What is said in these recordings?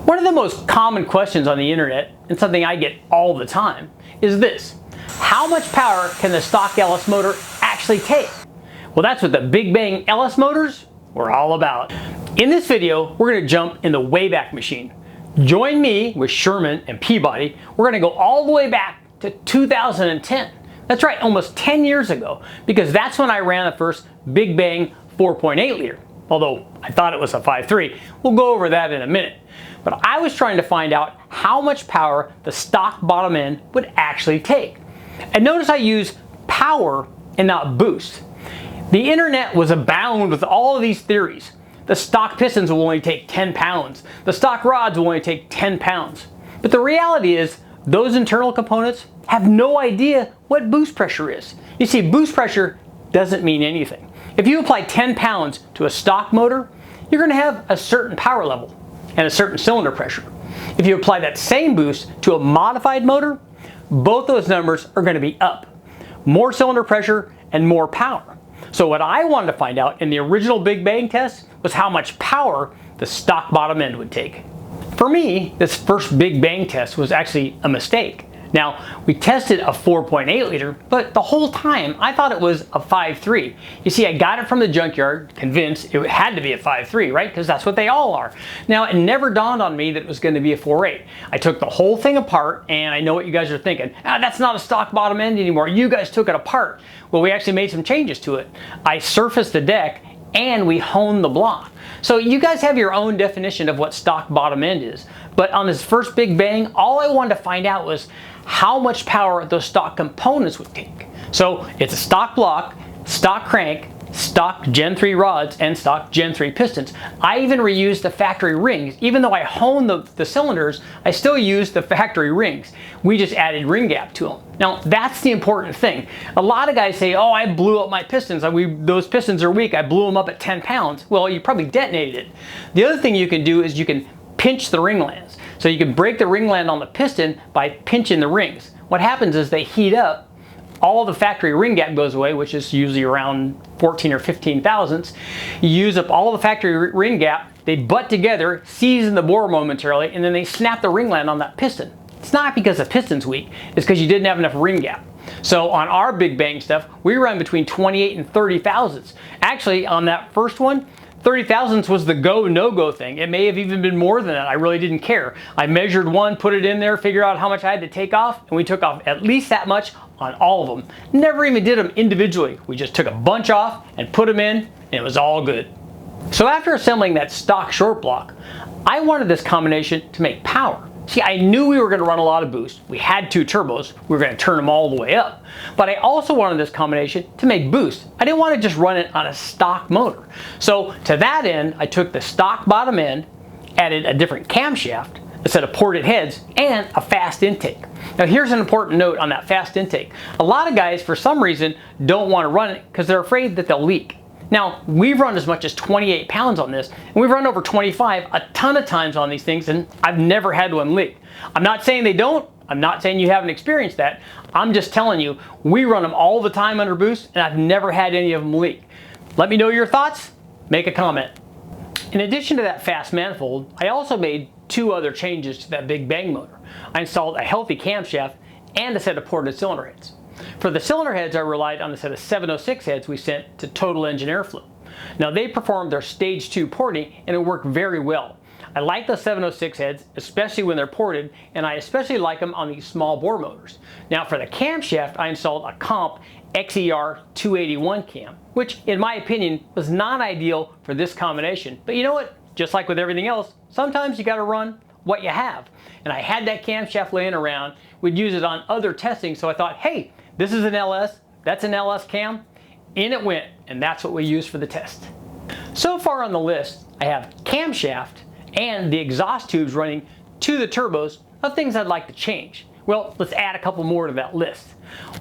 One of the most common questions on the internet, and something I get all the time, is this: how much power can the stock LS motor actually take? Well, that's what the Big Bang LS motors were all about. In this video, we're going to jump in the Wayback Machine. Join me with Sherman and Peabody. We're going to go all the way back to 2010. That's right, almost 10 years ago, because that's when I ran the first Big Bang 4.8 liter. Although I thought it was a 5.3. We'll go over that in a minute. But I was trying to find out how much power the stock bottom end would actually take. And notice I use power and not boost. The internet was abound with all of these theories. The stock pistons will only take 10 pounds. The stock rods will only take 10 pounds. But the reality is, those internal components have no idea what boost pressure is. You see, boost pressure doesn't mean anything. If you apply 10 pounds to a stock motor, you're going to have a certain power level and a certain cylinder pressure. If you apply that same boost to a modified motor, both those numbers are going to be up. More cylinder pressure and more power. So what I wanted to find out in the original Big Bang test was how much power the stock bottom end would take. For me, this first Big Bang test was actually a mistake. Now, we tested a 4.8 liter, but the whole time I thought it was a 5.3. You see, I got it from the junkyard, convinced it had to be a 5.3, right? Because that's what they all are. Now, it never dawned on me that it was going to be a 4.8. I took the whole thing apart, and I know what you guys are thinking. That's not a stock bottom end anymore. You guys took it apart. Well, we actually made some changes to it. I surfaced the deck, and we honed the block. So you guys have your own definition of what stock bottom end is. But on this first Big Bang, all I wanted to find out was how much power those stock components would take. So it's a stock block, stock crank, stock Gen 3 rods, and stock Gen 3 pistons. I even reused the factory rings. Even though I honed the cylinders, I still used the factory rings. We just added ring gap to them. Now, that's the important thing. A lot of guys say, oh, I blew up my pistons. Those pistons are weak. I blew them up at 10 pounds. Well, you probably detonated it. The other thing you can do is you can pinch the ring lands. So you can break the ring land on the piston by pinching the rings. What happens is they heat up, all the factory ring gap goes away, which is usually around 14 or 15 thousandths. You use up all the factory ring gap, they butt together, season the bore momentarily, and then they snap the ring land on that piston. It's not because the piston's weak, it's because you didn't have enough ring gap. So on our Big Bang stuff, we run between 28 and 30 thousandths. Actually, on that first one, 30 thousandths was the go, no-go thing. It may have even been more than that. I really didn't care. I measured one, put it in there, figured out how much I had to take off, and we took off at least that much on all of them. Never even did them individually. We just took a bunch off and put them in, and it was all good. So after assembling that stock short block, I wanted this combination to make power. See, I knew we were going to run a lot of boost. We had two turbos. We were going to turn them all the way up. But I also wanted this combination to make boost. I didn't want to just run it on a stock motor. So to that end, I took the stock bottom end, added a different camshaft, a set of ported heads, and a fast intake. Now here's an important note on that fast intake. A lot of guys, for some reason, don't want to run it because they're afraid that they'll leak. Now, we've run as much as 28 pounds on this, and we've run over 25 a ton of times on these things, and I've never had one leak. I'm not saying they don't. I'm not saying you haven't experienced that. I'm just telling you, we run them all the time under boost, and I've never had any of them leak. Let me know your thoughts. Make a comment. In addition to that fast manifold, I also made two other changes to that Big Bang motor. I installed a healthy camshaft and a set of ported cylinder heads. For the cylinder heads, I relied on a set of 706 heads we sent to Total Engine Airflow. Now, they performed their stage 2 porting, and it worked very well. I like the 706 heads, especially when they're ported, and I especially like them on these small bore motors. Now, for the camshaft, I installed a Comp XER 281 cam, which, in my opinion, was not ideal for this combination. But you know what? Just like with everything else, sometimes you got to run what you have. And I had that camshaft laying around. We'd use it on other testing, so I thought, hey, this is an LS, that's an LS cam. In it went, and that's what we used for the test. So far on the list, I have camshaft and the exhaust tubes running to the turbos of things I'd like to change. Well, let's add a couple more to that list.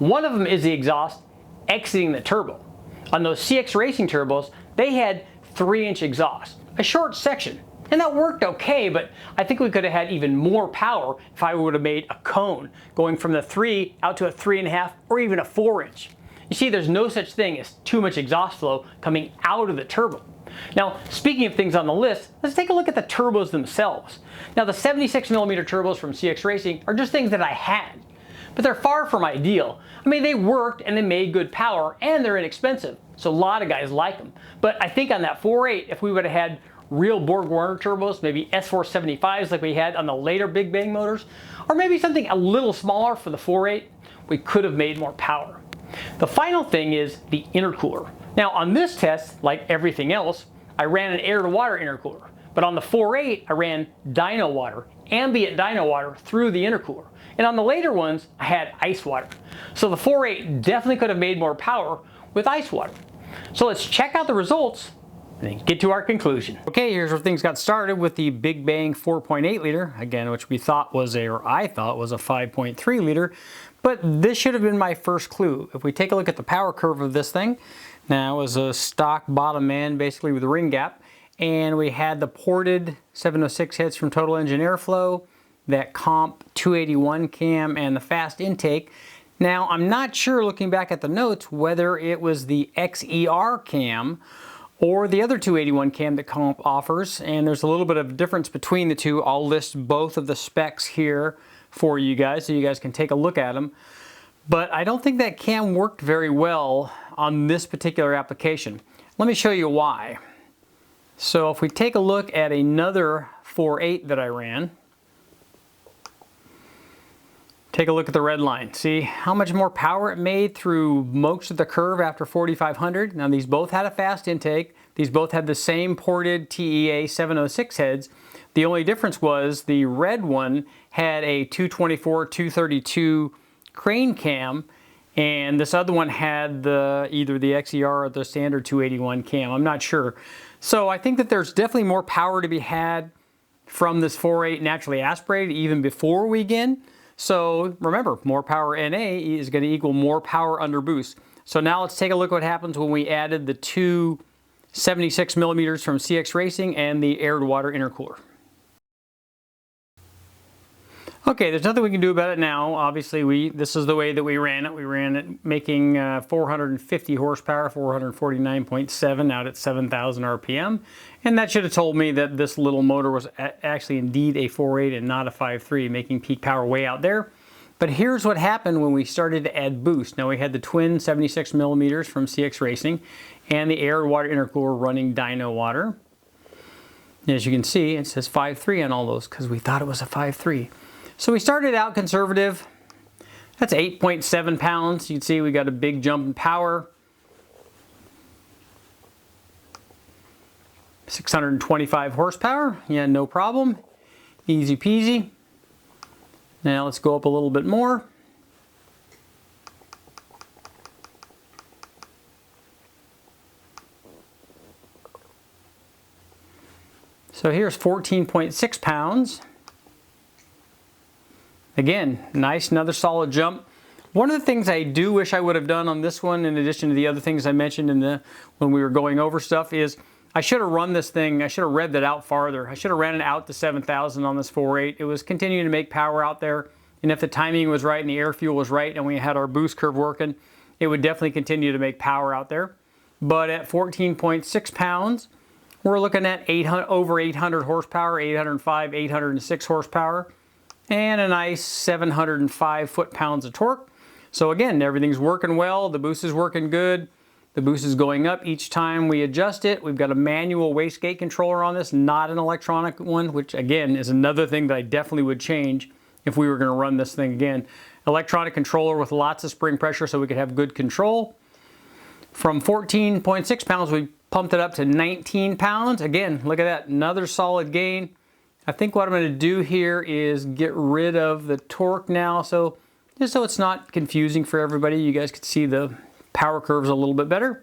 One of them is the exhaust exiting the turbo. On those CX Racing turbos, they had 3-inch exhaust, a short section. And that worked okay, but I think we could have had even more power if I would have made a cone going from the 3 out to a 3.5 or even a 4-inch. You see, there's no such thing as too much exhaust flow coming out of the turbo. Now, speaking of things on the list, let's take a look at the turbos themselves. Now, the 76mm turbos from CX Racing are just things that I had, but they're far from ideal. I mean, they worked and they made good power and they're inexpensive, so a lot of guys like them. But I think on that 4.8, if we would have had real Borg Warner turbos, maybe S475s like we had on the later Big Bang motors, or maybe something a little smaller for the 4.8, we could have made more power. The final thing is the intercooler. Now on this test, like everything else, I ran an air-to-water intercooler. But on the 4.8, I ran dyno water, ambient dyno water through the intercooler. And on the later ones, I had ice water. So the 4.8 definitely could have made more power with ice water. So let's check out the results and then get to our conclusion. Okay, here's where things got started with the Big Bang 4.8 liter, again, which we thought was I thought was a 5.3 liter. But this should have been my first clue. If we take a look at the power curve of this thing, now it was a stock bottom end, basically with a ring gap, and we had the ported 706 heads from Total Engine Airflow, that comp 281 cam, and the fast intake. Now, I'm not sure, looking back at the notes, whether it was the XER cam or the other 281 cam that comp offers, and there's a little bit of difference between the two. I'll list both of the specs here for you guys so you guys can take a look at them. But I don't think that cam worked very well on this particular application. Let me show you why. So if we take a look at another 4.8 that I ran, take a look at the red line. See how much more power it made through most of the curve after 4,500. Now these both had a fast intake. These both had the same ported TEA 706 heads. The only difference was the red one had a 224, 232 crane cam, and this other one had either the XER or the standard 281 cam. I'm not sure. So I think that there's definitely more power to be had from this 4.8 naturally aspirated even before we begin. So remember, more power NA is going to equal more power under boost. So now let's take a look at what happens when we added the two 76mm from CX Racing and the air-to-water intercooler. Okay, there's nothing we can do about it now. Obviously, this is the way that we ran it. We ran it making 450 horsepower, 449.7 out at 7,000 RPM. And that should have told me that this little motor was actually indeed a 4.8 and not a 5.3, making peak power way out there. But here's what happened when we started to add boost. Now we had the twin 76mm from CX Racing and the air-to-water intercooler running dyno water. As you can see, it says 5.3 on all those because we thought it was a 5.3. So we started out conservative. That's 8.7 pounds. You can see we got a big jump in power. 625 horsepower. Yeah, no problem. Easy peasy. Now let's go up a little bit more. So here's 14.6 pounds. Again, nice, another solid jump. One of the things I do wish I would have done on this one, in addition to the other things I mentioned when we were going over stuff, is I should have run this thing, I should have revved it out farther. I should have ran it out to 7,000 on this 4.8. It was continuing to make power out there, and if the timing was right and the air fuel was right and we had our boost curve working, it would definitely continue to make power out there. But at 14.6 pounds, we're looking at over 800 horsepower, 805, 806 horsepower, and a nice 705 foot-pounds of torque. So again, everything's working well, the boost is working good, the boost is going up each time we adjust it. We've got a manual wastegate controller on this, not an electronic one, which again is another thing that I definitely would change if we were going to run this thing again. Electronic controller with lots of spring pressure so we could have good control. From 14.6 pounds, we pumped it up to 19 pounds. Again, look at that, another solid gain. I think what I'm going to do here is get rid of the torque now, so just so it's not confusing for everybody, you guys can see the power curves a little bit better.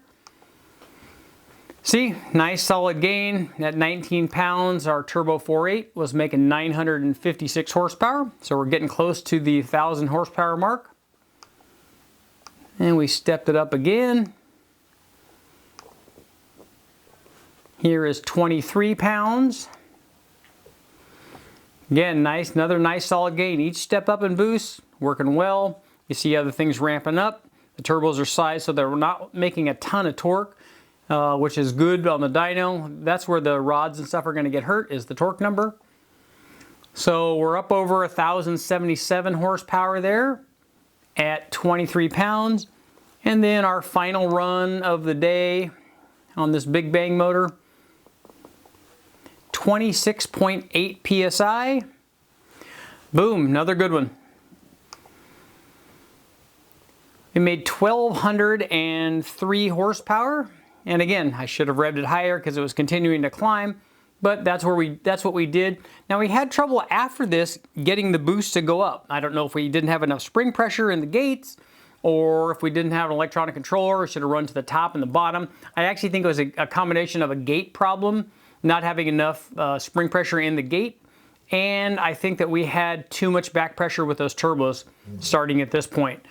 See, nice solid gain. At 19 pounds, our turbo 4.8 was making 956 horsepower, so we're getting close to the 1,000 horsepower mark. And we stepped it up again. Here is 23 pounds. Again, nice, another nice solid gain. Each step up in boost, working well. You see other things ramping up. The The turbos are sized so they're not making a ton of torque, which is good on the dyno. That's where the rods and stuff are going to get hurt, is the torque number. So we're up over 1,077 horsepower there at 23 pounds. And then our final run of the day on this Big Bang motor, 26.8 PSI. Boom, another good one. We made 1,203 horsepower. And again, I should have revved it higher because it was continuing to climb, but that's what we did. Now we had trouble after this getting the boost to go up. I don't know if we didn't have enough spring pressure in the gates, or if we didn't have an electronic controller, or should have run to the top and the bottom. I actually think it was a combination of a gate problem, not having enough spring pressure in the gate, and I think that we had too much back pressure with those turbos starting at this point.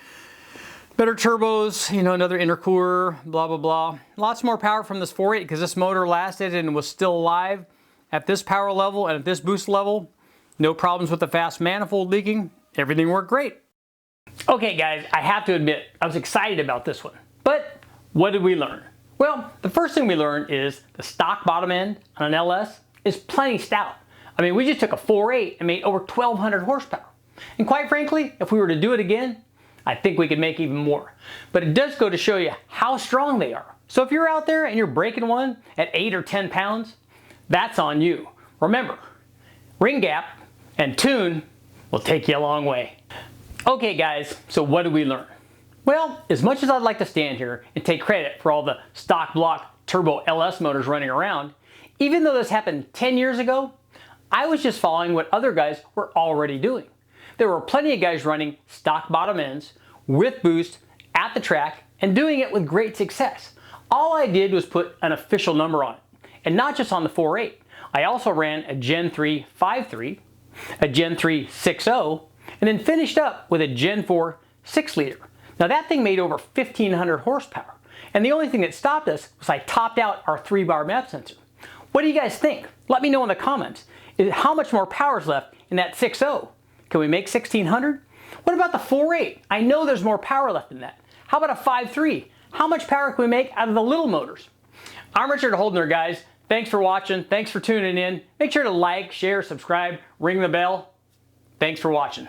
Better turbos, you know, another intercooler, blah, blah, blah. Lots more power from this 4.8 because this motor lasted and was still alive at this power level and at this boost level. No problems with the fast manifold leaking. Everything worked great. Okay guys, I have to admit, I was excited about this one. But what did we learn? Well, the first thing we learned is the stock bottom end on an LS is plenty stout. I mean, we just took a 4.8 and made over 1,200 horsepower. And quite frankly, if we were to do it again, I think we could make even more. But it does go to show you how strong they are. So if you're out there and you're breaking one at 8 or 10 pounds, that's on you. Remember, ring gap and tune will take you a long way. Okay guys, so what did we learn? Well, as much as I'd like to stand here and take credit for all the stock block turbo LS motors running around, even though this happened 10 years ago, I was just following what other guys were already doing. There were plenty of guys running stock bottom ends with boost at the track and doing it with great success. All I did was put an official number on it, and not just on the 4.8. I also ran a Gen 3 5.3, a Gen 3 6.0, and then finished up with a Gen 4 6 liter. Now that thing made over 1,500 horsepower, and the only thing that stopped us was I topped out our 3-bar map sensor. What do you guys think? Let me know in the comments. How much more power is left in that 6.0? Can we make 1,600? What about the 4.8? I know there's more power left in that. How about a 5.3? How much power can we make out of the little motors? I'm Richard Holdner, guys. Thanks for watching. Thanks for tuning in. Make sure to like, share, subscribe, ring the bell. Thanks for watching.